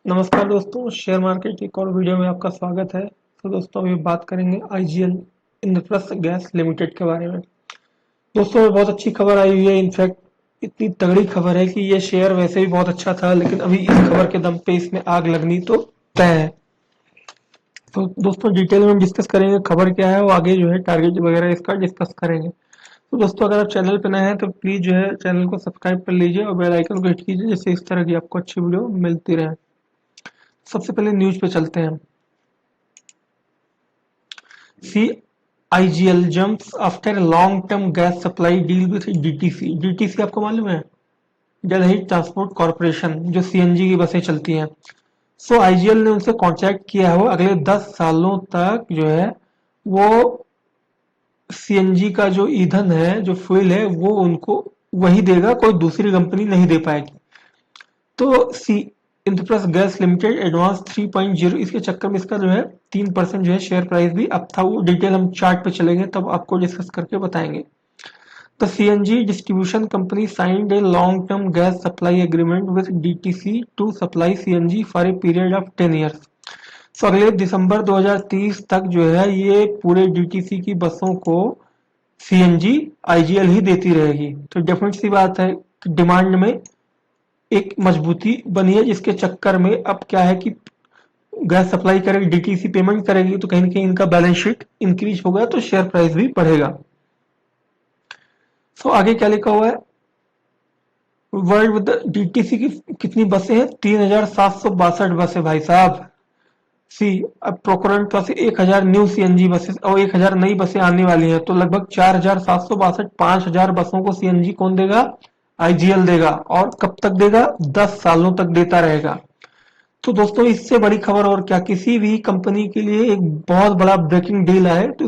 नमस्कार दोस्तों, share market की एक और वीडियो में आपका स्वागत है। तो दोस्तों अभी बात करेंगे आईजीएल इंद्रप्रस्थ गैस लिमिटेड के बारे में। दोस्तों ये बहुत अच्छी खबर आई हुई है। इनफैक्ट इतनी तगड़ी खबर है कि ये शेयर वैसे ही बहुत अच्छा था, लेकिन अभी इस खबर के दम पे इसमें आग लगनी तो तय है। तो दोस्तों डिटेल में हम डिस्कस करेंगे खबर क्या है, और आगे जो है टारगेट वगैरह इसका डिस्कस करेंगे। तो दोस्तों अगर आप चैनल पे नए हैं तो प्लीज जो है चैनल को सब्सक्राइब कर लीजिए और बेल आइकन को हिट कीजिए, जिससे इस तरह की आपको अच्छी वीडियो मिलती रहे। सबसे पहले न्यूज पे चलते हैं। CIGL jumps after a long-term gas supply deal with DTC। DTC आपको मालूम है, दिल्ली ट्रांसपोर्ट कॉरपोरेशन, जो सीएनजी की बसें चलती हैं। सो आईजीएल ने उनसे कॉन्ट्रैक्ट किया है, वो अगले 10 सालों तक जो है वो सीएनजी का जो ईंधन है, जो फ्यूल है, वो उनको वही देगा, कोई दूसरी कंपनी नहीं दे पाएगी। तो सी इंद्रप्रस्थ गैस लिमिटेड एडवांस 3.0, इसके चक्कर में इसका जो है 3% जो है शेयर प्राइस भी अप था। वो डिटेल हम चार्ट पे चलेंगे तब आपको डिस्कस करके बताएंगे। The CNG distribution company signed a long term gas supply agreement with DTC to supply CNG for a period of 10 years. सो अगले दिसंबर 2030 तक जो है ये पूरे डीटीसी की बसों को सीएनजी आईजीएल ही देती रहेगी। तो डेफिनेट सी बात है कि डिमांड में एक मजबूती बनी है, जिसके चक्कर में अब क्या है कि गैस सप्लाई करेगी, डीटीसी पेमेंट करेगी, तो कहीं ना कहीं इनका बैलेंस शीट इंक्रीज होगा, तो शेयर प्राइस भी बढ़ेगा। सो आगे क्या लिखा हुआ है, वर्ल्ड विद डीटीसी की कितनी बसें हैं? 3762 बसें भाई साहब। सी अब procurement plus 1000 new CNG buses और 1000 नई बसें आने वाली हैं, तो लगभग 4762, 5000 बसों को सीएनजी कौन देगा? आईजीएल देगा। और कब तक देगा? 10 सालों तक देता रहेगा। तो दोस्तों इससे बड़ी खबर और क्या, किसी भी कंपनी के लिए एक बहुत बड़ा ब्रेकिंग डील है, तो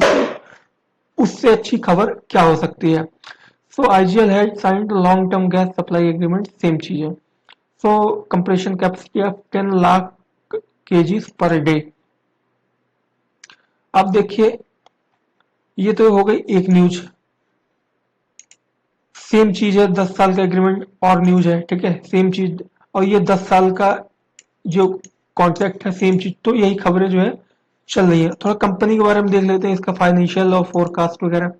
उससे अच्छी खबर क्या हो सकती है। So IGL had signed long term gas supply agreement, same चीज है। So compression capacity of 10 lakh KGs per day. अब देखिए, ये तो हो गई एक न्यूज। सेम चीज है, 10 साल का एग्रीमेंट और न्यूज है, ठीक है, सेम चीज। और ये 10 साल का जो कॉन्ट्रैक्ट है, सेम चीज। तो यही खबरें जो है चल रही है। थोड़ा कंपनी के बारे में देख लेते हैं, इसका फाइनेंशियल और फोरकास्ट वगैरह।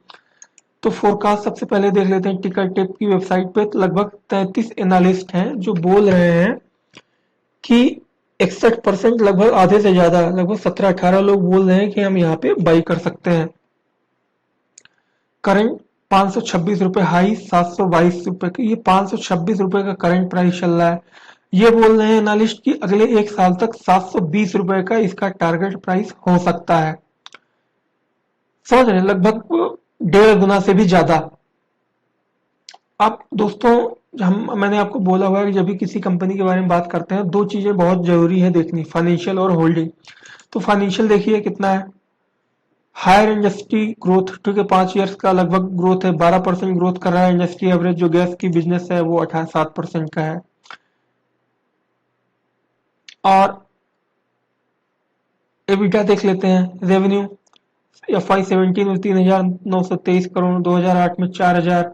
तो फोरकास्ट सबसे पहले देख लेते हैं टिकर टिप की वेबसाइट पे। तो लगभग 33 एनालिस्ट हैं जो बोल रहे हैं कि 61%, लगभग आधे से ज्यादा, लगभग 17-18 लोग बोल रहे हैं कि हम यहाँ पे बाई कर सकते हैं। करंट 526 रुपए हाई, 722 रुपए की, ये 526 रुपए का करंट प्राइस चल रहा है। ये बोल रहे हैं एनालिस्ट कि अगले एक साल तक 720 रुपए का इसका टारगेट प्राइस हो सकता है। समझ रहे हैं, लगभग 1.5 गुना से भी ज्यादा। अब दोस्तों, हम मैंने आपको बोला हुआ है कि जब भी किसी कंपनी के बारे में बात करते हैं, दो चीजें बहुत जरूरी है देखनी, फाइनेंशियल और होल्डिंग। तो फाइनेंशियल देखिए कितना है, हायर इंडस्ट्री ग्रोथ, ठीक है, 5 ईयर्स का लगभग ग्रोथ है, 12% ग्रोथ कर रहा है इंडस्ट्री एवरेज। जो गैस की बिजनेस है वो 7% का है। और एबिटा देख लेते हैं, रेवेन्यू FY17 में 3923 करोड़, 2008 में 4000,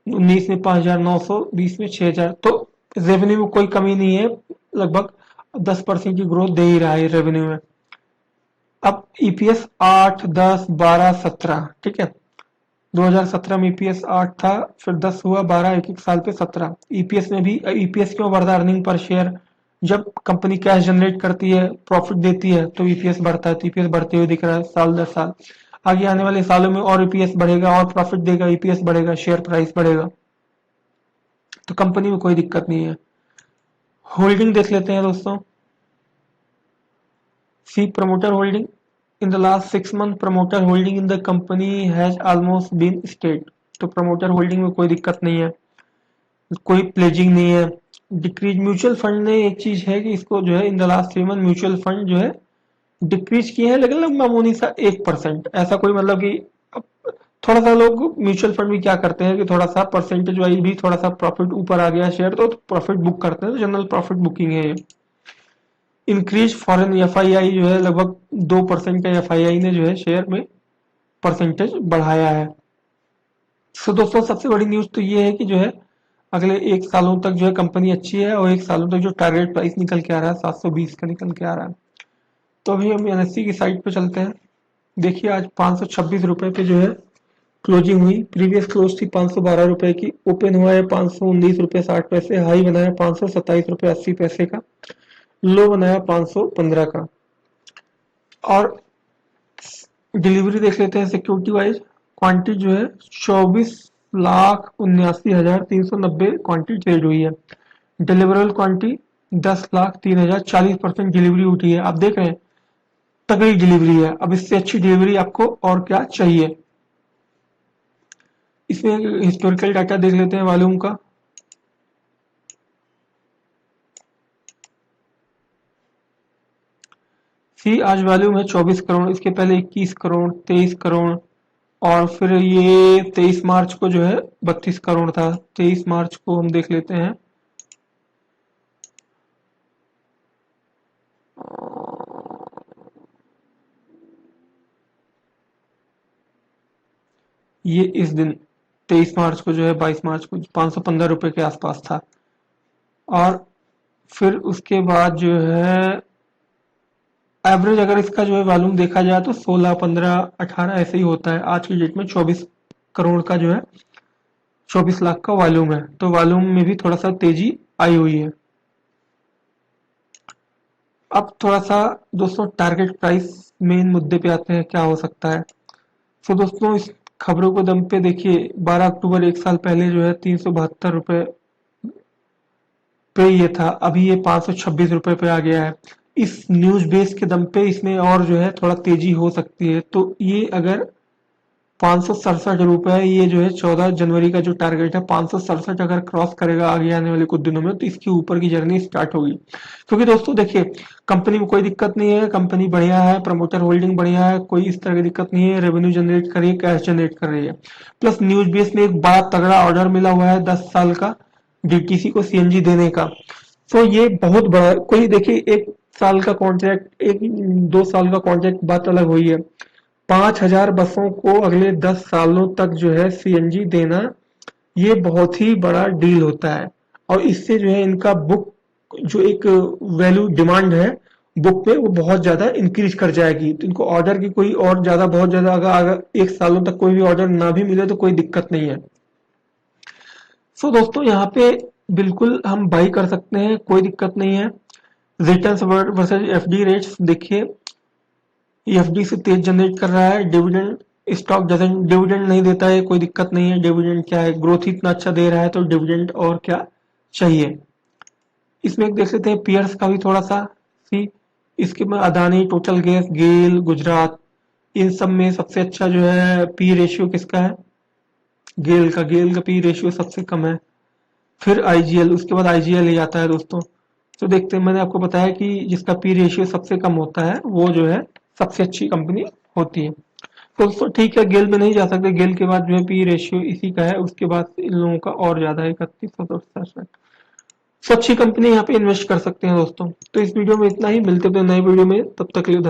19 में 5900, 20 में 6000। तो रेवेन्यू में कोई कमी नहीं है, लगभग 10% की ग्रोथ दे ही रहा है रेवेन्यू में। अब ईपीएस 8, 10, 12, 17, ठीक है। 2017 में ईपीएस 8 था, फिर 10 हुआ, 12, एक एक साल पे 17। ईपीएस में भी, ईपीएस क्यों बढ़ता है? Earning per share. जब कंपनी कैश जनरेट करती है, प्रॉफिट देती है, तो ईपीएस बढ़ता है। तो ईपीएस बढ़ते हुए दिख रहा है साल दर साल। आगे आने वाले सालों में और ईपीएस बढ़ेगा, और प्रॉफिट देगा, ईपीएस बढ़ेगा, शेयर प्राइस बढ़ेगा। तो कंपनी में कोई दिक्कत नहीं है। होल्डिंग देख लेते हैं दोस्तों। See promoter holding, in the last 6 months promoter holding in the company has almost been stayed। तो प्रमोटर होल्डिंग में कोई दिक्कत नहीं है, कोई प्लेजिंग नहीं है। डिक्रीज म्यूचुअल फंड ने एक चीज है कि इसको जो है in the last 3 month mutual fund जो है डिक्रीज किए हैं, लेकिन मामूली सा 1%, ऐसा कोई मतलब कि थोड़ा सा लोग म्यूचुअल फंड भी क्या करते हैं कि थोड़ा सा परसेंटेज वाइज भी थोड़ा सा प्रॉफिट ऊपर आ गया शेयर, तो प्रॉफिट बुक करते हैं, तो जनरल प्रॉफिट बुकिंग है ये। इंक्रीज फॉरेन एफआईआई जो है, लगभग 2% का एफआईआई ने जो है शेयर में परसेंटेज बढ़ाया है। सो दोस्तों सबसे बड़ी न्यूज तो ये है कि जो है अगले 1 सालों तक जो है कंपनी अच्छी है, और 1 सालों तक जो टारगेट प्राइस निकल के आ रहा है 720 का निकल के आ रहा है। तो अभी हम एनएससी की साइट पे चलते हैं। देखिए आज 526 रुपए पे जो है क्लोजिंग हुई। प्रीवियस क्लोज थी 512 रुपए की, ओपन हुआ है 519 रुपए 60 पैसे, हाई बनाया 527 रुपए 80 पैसे का, लो बनाया 515 का। और डिलीवरी देख लेते हैं सिक्योरिटी वाइज। क्वांटिटी जो है 24,79,390 क्वांटिटी ट्रेड हुई है। डिलीवरेबल क्वांटिटी 10,03,000, 40% डिलीवरी उठी है। आप देख रहे हैं तगड़ी डिलीवरी है। अब इससे अच्छी डिलीवरी आपको और क्या चाहिए। इसमें हिस्टोरिकल डाटा देख लेते हैं वॉल्यूम का। सी आज वॉल्यूम है 24 करोड़, इसके पहले 21 करोड़, 23 करोड़, और फिर ये 23 मार्च को जो है 32 करोड़ था। 23 मार्च को हम देख लेते हैं। ये इस दिन 23 मार्च को जो है 22 मार्च को 515 रुपए के आसपास था। और फिर उसके बाद जो है एवरेज अगर इसका जो है वॉल्यूम देखा जाए तो 16, 15, 18 ऐसे ही होता है। आज की डेट में 24 करोड़ का जो है 24 लाख का वॉल्यूम है, तो वॉल्यूम में भी थोड़ा सा तेजी आई हुई है। अब थोड़ा सा दोस्तों टारगेट प्राइस मेन मुद्दे पे आते हैं, क्या हो सकता है। तो दोस्तों इस खबरों को दम पे देखिए 12 अक्टूबर 1 साल पहले जो है 372 रुपए पे ये था, अभी ये 526 रुपए पे आ गया है। इस न्यूज बेस के दम पे इसमें और जो है थोड़ा तेजी हो सकती है। तो ये अगर 567 रुपए, ये जो है 14 जनवरी का जो टारगेट है 567 अगर क्रॉस करेगा आगे आने वाले कुछ दिनों में, तो इसके ऊपर की जर्नी स्टार्ट होगी। क्योंकि दोस्तों देखिए कंपनी में कोई दिक्कत नहीं है, कंपनी बढ़िया है, प्रमोटर होल्डिंग बढ़िया है, कोई इस तरह की दिक्कत नहीं है, रेवेन्यू जनरेट कर रही है, कैश जनरेट कर रही है। प्लस न्यूज बेस में एक बड़ा तगड़ा ऑर्डर मिला हुआ है 10 साल का डीटीसी को सीएनजी देने का। तो ये बहुत बड़ा, कोई देखिए 1 साल का कॉन्ट्रैक्ट, 1-2 साल का कॉन्ट्रैक्ट बात अलग हुई है। 5,000 बसों को अगले 10 सालों तक जो है सीएनजी देना, ये बहुत ही बड़ा डील होता है। और इससे जो है इनका बुक जो एक वैल्यू डिमांड है बुक पे, वो बहुत ज्यादा इंक्रीज कर जाएगी। तो इनको ऑर्डर की कोई और ज्यादा बहुत ज्यादा अगर 1 सालों तक कोई भी ऑर्डर ना भी मिले तो कोई दिक्कत नहीं है। सो दोस्तों यहाँ पे बिल्कुल हम बाई कर सकते हैं, कोई दिक्कत नहीं है। रिटर्न्स वर्सेज एफडी रेट्स देखिए, एफडी से तेज जनरेट कर रहा है। डिविडेंड स्टॉक डजंट डिविडेंड नहीं देता है, कोई दिक्कत नहीं है। डिविडेंड क्या है, ग्रोथ ही इतना अच्छा दे रहा है तो डिविडेंड और क्या चाहिए। इसमें एक देख लेते हैं पियर्स का भी थोड़ा सा सी। इसके में अदानी, टोटल गैस, गेल, गुजरात, इन सब में सबसे अच्छा जो है पी रेशियो किसका है, गेल का पी रेशियो सबसे कम है। फिर आईजीएल, उसके बाद आईजीएल ही आता है दोस्तों। तो देखते हैं, मैंने आपको बताया कि जिसका पी रेशियो सबसे कम होता है वो जो है सबसे अच्छी कंपनी होती है। तो दोस्तों ठीक है, गेल में नहीं जा सकते, गेल के बाद जो है पी रेशियो इसी का है, उसके बाद इन लोगों का और ज्यादा है 3167। तो अच्छी कंपनी यहाँ पे इन्वेस्ट कर सकते हैं दोस्तों। तो इस वीडियो में इतना ही, मिलते हैं नए वीडियो में, तब तक के लिए